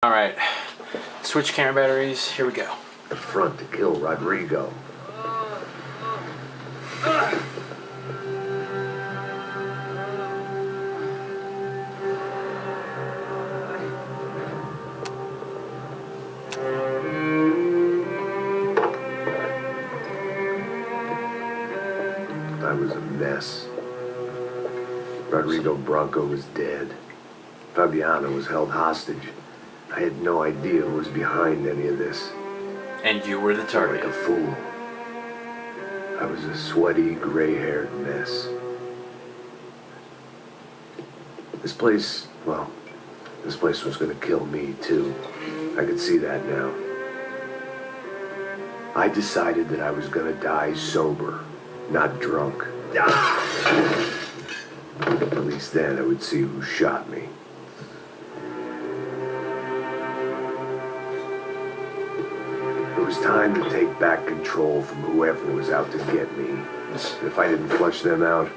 Alright, switch camera batteries, here we go. The front to kill Rodrigo. I was a mess. Rodrigo Bronco was dead. Fabiana was held hostage. I had no idea who was behind any of this. And you were the target. Like a fool. I was a sweaty, gray-haired mess. This place was gonna kill me, too. I could see that now. I decided that I was gonna die sober, not drunk. At least then I would see who shot me. It was time to take back control from whoever was out to get me. And if I didn't flush them out,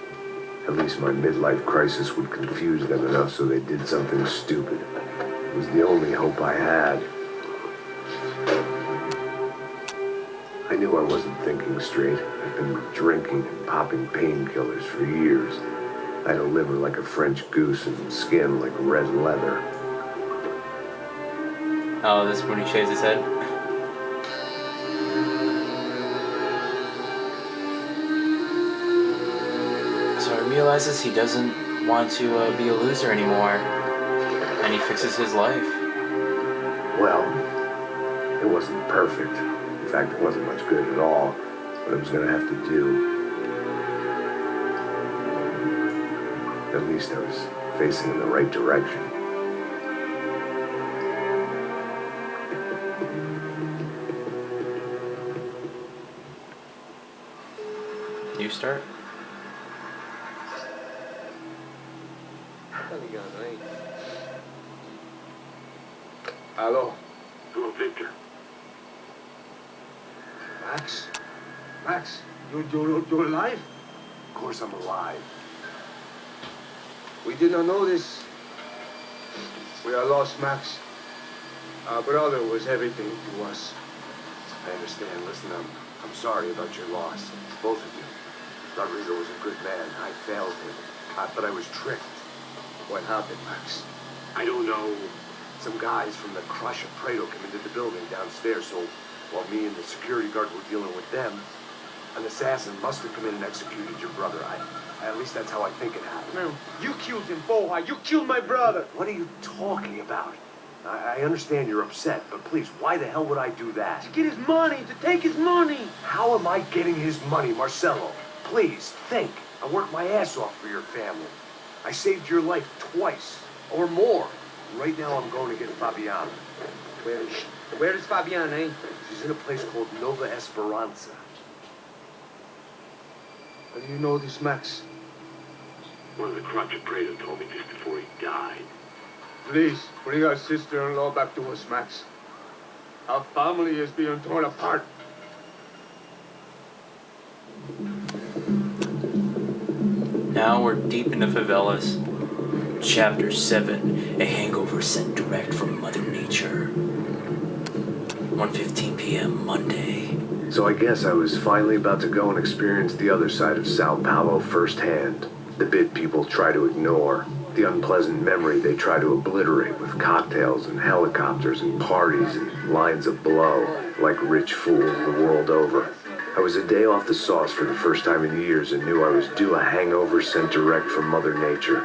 at least my midlife crisis would confuse them enough so they did something stupid. It was the only hope I had. I knew I wasn't thinking straight. I'd been drinking and popping painkillers for years. I had a liver like a French goose and skin like red leather. Oh, this is when he shaves his head? So he realizes he doesn't want to be a loser anymore, and he fixes his life. Well, it wasn't perfect. In fact, it wasn't much good at all, but it was going to have to do. At least I was facing in the right direction. You start? Hello? Hello, Victor. Max? Max, you're alive? Of course I'm alive. We did not know this. We are lost, Max. Our brother was everything to us. I understand. Listen, I'm sorry about your loss. Both of you. Rodrigo was a good man. I failed him. I thought I was tricked. What happened, Max? I don't know. Some guys from the Crush of Prado came into the building downstairs, so while me and the security guard were dealing with them, an assassin must have come in and executed your brother. At least that's how I think it happened. No, you killed him, Boha. You killed my brother. What are you talking about? I understand you're upset, but please, why the hell would I do that? To get his money, to take his money. How am I getting his money, Marcelo? Please, think. I worked my ass off for your family. I saved your life twice, or more. Right now, I'm going to get Fabiana. Where is she? Where is Fabiana, eh? She's in a place called Nova Esperanza. How do you know this, Max? One of the Crutch of Prado told me just before he died. Please, bring our sister-in-law back to us, Max. Our family is being torn apart. Now we're deep in the favelas. Chapter 7, a hangover sent direct from Mother Nature. 1:15 p.m. Monday. So I guess I was finally about to go and experience the other side of Sao Paulo firsthand. The bit people try to ignore. The unpleasant memory they try to obliterate with cocktails and helicopters and parties and lines of blow, like rich fools the world over. I was a day off the sauce for the first time in years and knew I was due a hangover sent direct from Mother Nature.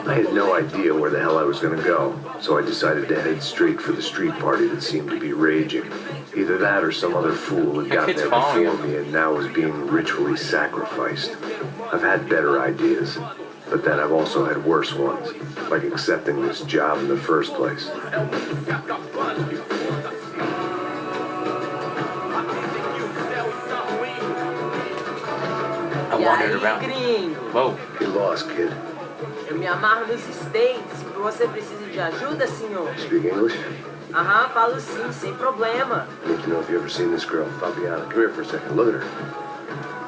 I had no idea where the hell I was going to go, so I decided to head straight for the street party that seemed to be raging. Either that or some other fool had gotten there before me and now was being ritually sacrificed. I've had better ideas, but then I've also had worse ones, like accepting this job in the first place. I wandered around. Gringo? Whoa. Get lost, kid. Eu me amarro nos States. Você precisa de ajuda, senhor? Speak English? Aham, falo sim, sem problema. I need to know if you ever seen this girl, Fabiana. Come here for a second. Look at her.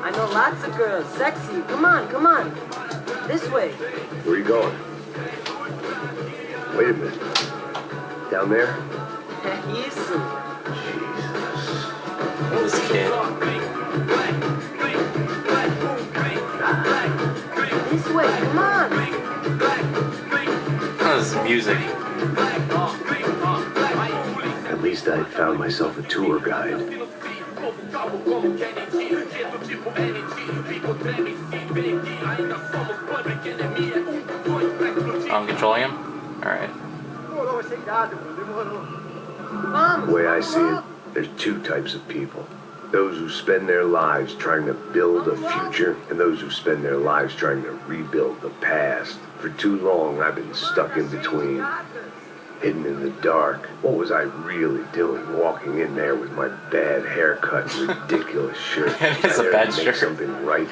I know lots of girls. Sexy. Come on, come on. This way. Where are you going? Wait a minute. Down there? Isso. This kid. This way, come on. This music. At least I found myself a tour guide. I'm controlling him? Alright. The way I see it, there's two types of people. Those who spend their lives trying to build a future, and those who spend their lives trying to rebuild the past. For too long, I've been stuck in between, hidden in the dark. What was I really doing, walking in there with my bad haircut and ridiculous shirt? It's a bad to make shirt. something right?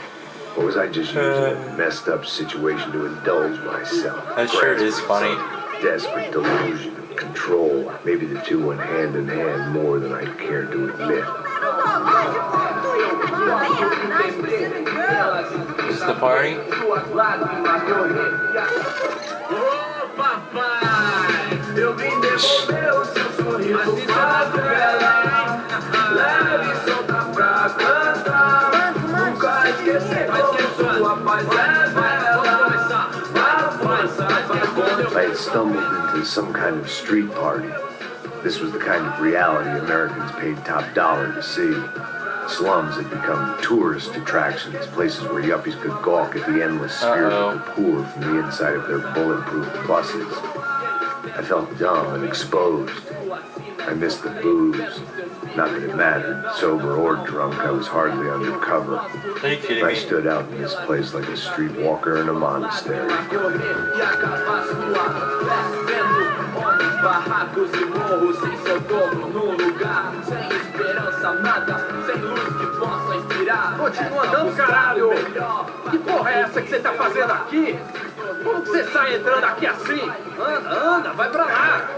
Or was I just using a messed up situation to indulge myself? That shirt is Grasping funny. some desperate delusion of control. Maybe the two went hand in hand more than I'd care to admit. This is the party? I had stumbled into some kind of street party. This was the kind of reality Americans paid top dollar to see. Slums had become tourist attractions, places where yuppies could gawk at the endless spirit of the poor from the inside of their bulletproof buses. I felt dumb and exposed. I missed the booze. Not that it mattered, sober or drunk, I was hardly undercover. Are you kidding I me? stood out in this place like a streetwalker in a monastery. Continua andando, caralho! Que porra é essa que você tá fazendo aqui? Como que você sai entrando aqui assim? Anda, anda, vai pra lá!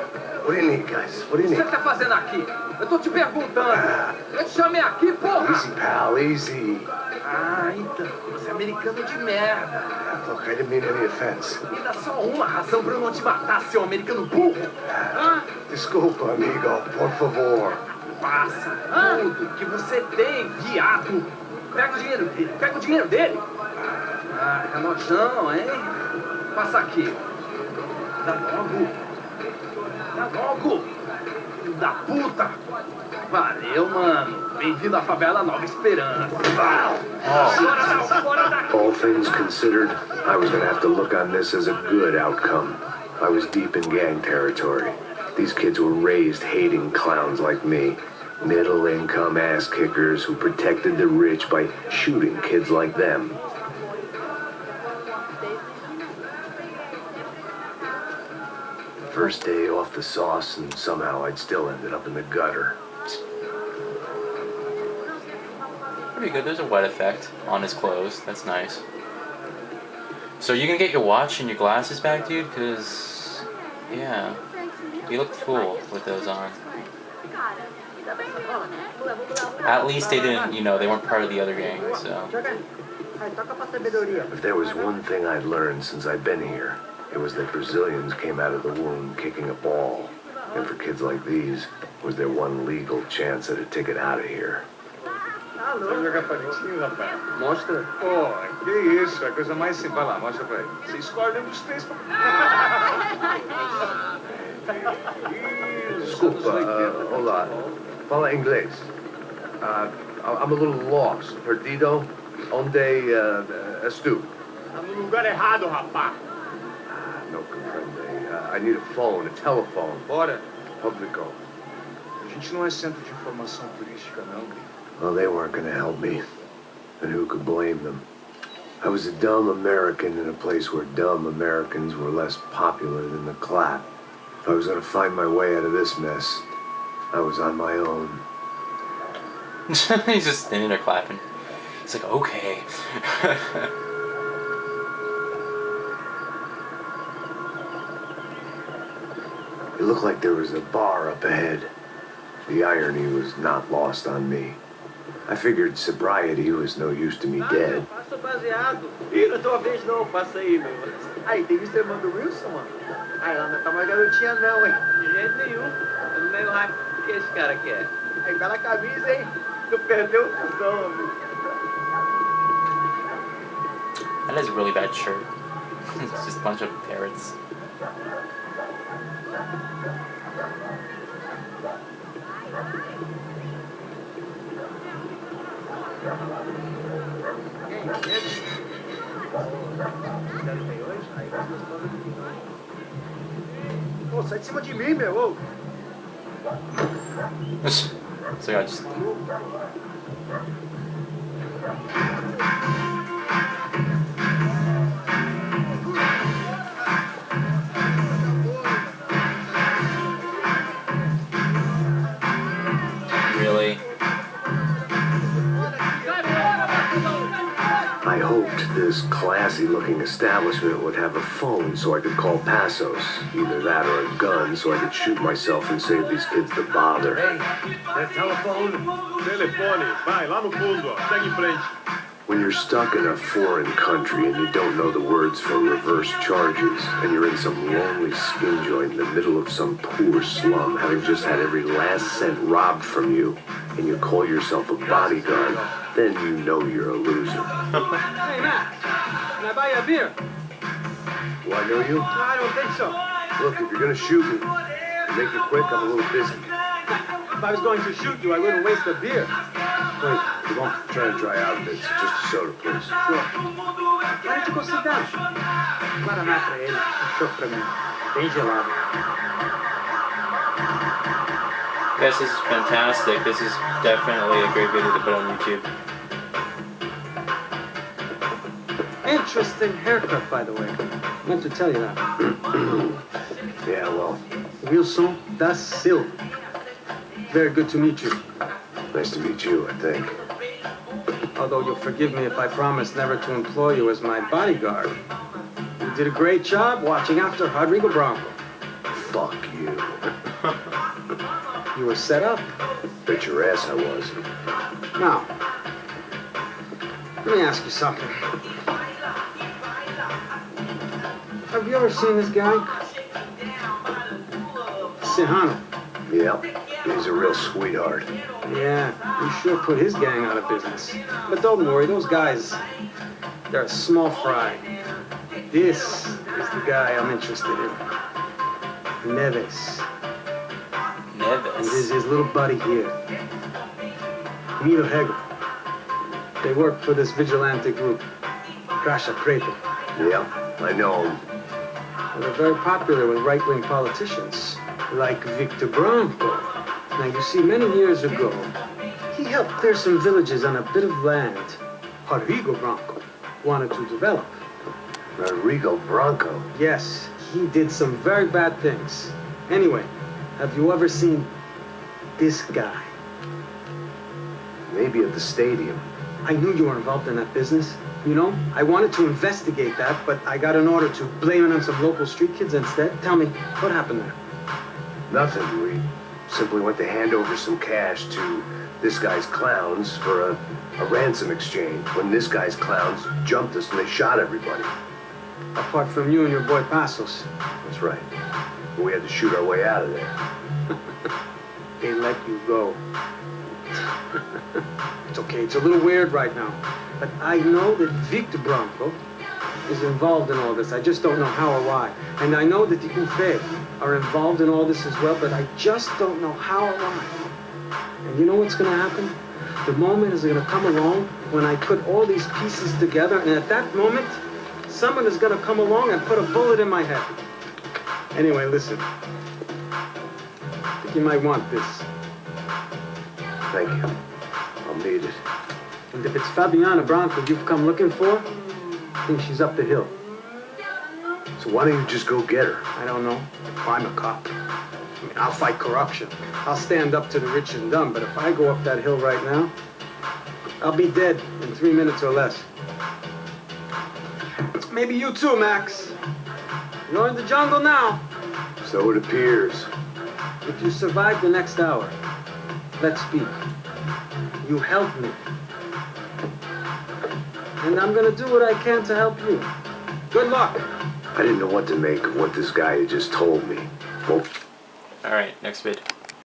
What do you need, guys? What do you O que need? você tá fazendo aqui? Eu tô te perguntando. Eu te chamei aqui, porra! Easy, pal, easy. Ah, então. Você é americano de merda. Look, I didn't mean any offense. Me dá só uma razão pra eu não te matar, seu americano burro. Hã? Desculpa, amigo, por favor. Passa tudo que você tem, viado. Pega o dinheiro dele, pega o dinheiro dele. Ah, é nojão, hein? Passa aqui. Dá logo. Dá logo. Filho da puta. Valeu, mano. Bem-vindo à favela Nova Esperança. Fora daqui. All things considered, I was gonna have to look on this as a good outcome. I was deep in gang territory. These kids were raised hating clowns like me. Middle-income ass-kickers who protected the rich by shooting kids like them. First day off the sauce, and somehow I'd still ended up in the gutter. Pretty good. There's a wet effect on his clothes. That's nice. So you can get your watch and your glasses back, dude? Because, yeah, you look cool with those on. At least they didn't, you know, they weren't part of the other gang, so. If there was one thing I'd learned since I'd been here, it was that Brazilians came out of the womb kicking a ball. And for kids like these, was their one legal chance at a ticket out of here. Vai jogar palitinho, rapaz? Mostra. Pô, que isso, é a coisa mais simples. Vai lá, mostra pra ele. Você escolhe um dos três. Desculpa, olá. Fala inglês. I'm a little lost. Perdido? Onde és tu? Tá no lugar errado, rapaz. No comprende. I need a phone, a telephone. Bora. Publico. A gente não é centro de informação turística, não. Well, they weren't going to help me. And who could blame them? I was a dumb American in a place where dumb Americans were less popular than the clap. If I was going to find my way out of this mess, I was on my own. He's just standing there clapping. He's like, okay. It looked like there was a bar up ahead. The irony was not lost on me. I figured sobriety was no use to me dead. Passo baseado. Ih, na tua vez não, passa aí, meu. Aí, tem que ser irmã do Wilson, mano. Aí, ela não tá mais garotinha não, hein? De jeito nenhum. Eu não meio hype. O que esse cara quer? Aí, bela camisa, hein? Tu perdeu o cuzão, amigo. That is a really bad shirt. It's just a bunch of parrots. Pô, sai de cima de mim, meu. Ô. So I just... Really? I hoped this classy-looking establishment would have a phone so I could call Passos. Either that or a gun so I could shoot myself and save these kids the bother. Hey, that telephone? Telefone, vai lá no fundo, ó. Segue em frente. When you're stuck in a foreign country and you don't know the words for reverse charges, and you're in some lonely skin joint in the middle of some poor slum, having just had every last cent robbed from you, and you call yourself a bodyguard, then you know you're a loser. Hey, Matt. Can I buy you a beer? Do I know you? No, I don't think so. Look, if you're gonna shoot me, and make it quick, I'm a little busy. If I was going to shoot you, I wouldn't waste a beer. Wait, you won't try to dry out a bit. Just a soda, please. Sure. Why don't you go sit down? Guaraná pra ele. Show pra mim. Bem gelado. Guys, this is fantastic. This is definitely a great video to put on YouTube. Interesting haircut, by the way. I meant to tell you that. Yeah, well, Wilson da Silva. Very good to meet you. nice to meet you, I think. Although you'll forgive me if I promise never to employ you as my bodyguard. You did a great job watching after Rodrigo Bronco. Fuck you. You were set up. Bet your ass I was. Now, let me ask you something. Have you ever seen this guy? Sihano. Yeah, he's a real sweetheart. Yeah, you sure put his gang out of business. But don't worry, those guys, they're a small fry. This is the guy I'm interested in. Neves. And this is his little buddy here. Milo Hegel. They work for this vigilante group, Crasha Preta. Yeah, I know him. And they're very popular with right-wing politicians, like Victor Bronco. Now, you see, many years ago, he helped clear some villages on a bit of land Rodrigo Bronco wanted to develop. Rodrigo Bronco? Yes, he did some very bad things. Anyway, have you ever seen this guy? Maybe at the stadium. I knew you were involved in that business. You know, I wanted to investigate that, but I got an order to blame it on some local street kids instead. Tell me, what happened there? Nothing. We simply went to hand over some cash to this guy's clowns for a ransom exchange. When this guy's clowns jumped us and they shot everybody. Apart from you and your boy Passos. That's right. We had to shoot our way out of there. They let you go. It's okay, it's a little weird right now. But I know that Victor Bronco is involved in all this. I just don't know how or why. And I know that the UFE are involved in all this as well, but I just don't know how or why. And you know what's going to happen? The moment is going to come along when I put all these pieces together, and at that moment, someone is going to come along and put a bullet in my head. Anyway, listen. I think you might want this. Thank you. I'll need it. And if it's Fabiana Bronco you've come looking for, I think she's up the hill. So why don't you just go get her? I don't know. I'm a cop. I mean, I'll fight corruption. I'll stand up to the rich and dumb, but if I go up that hill right now, I'll be dead in 3 minutes or less. Maybe you too, Max. You're in the jungle now. So it appears. If you survive the next hour, let's speak. You help me. And I'm gonna do what I can to help you. Good luck. I didn't know what to make of what this guy had just told me. Well, Alright, next vid.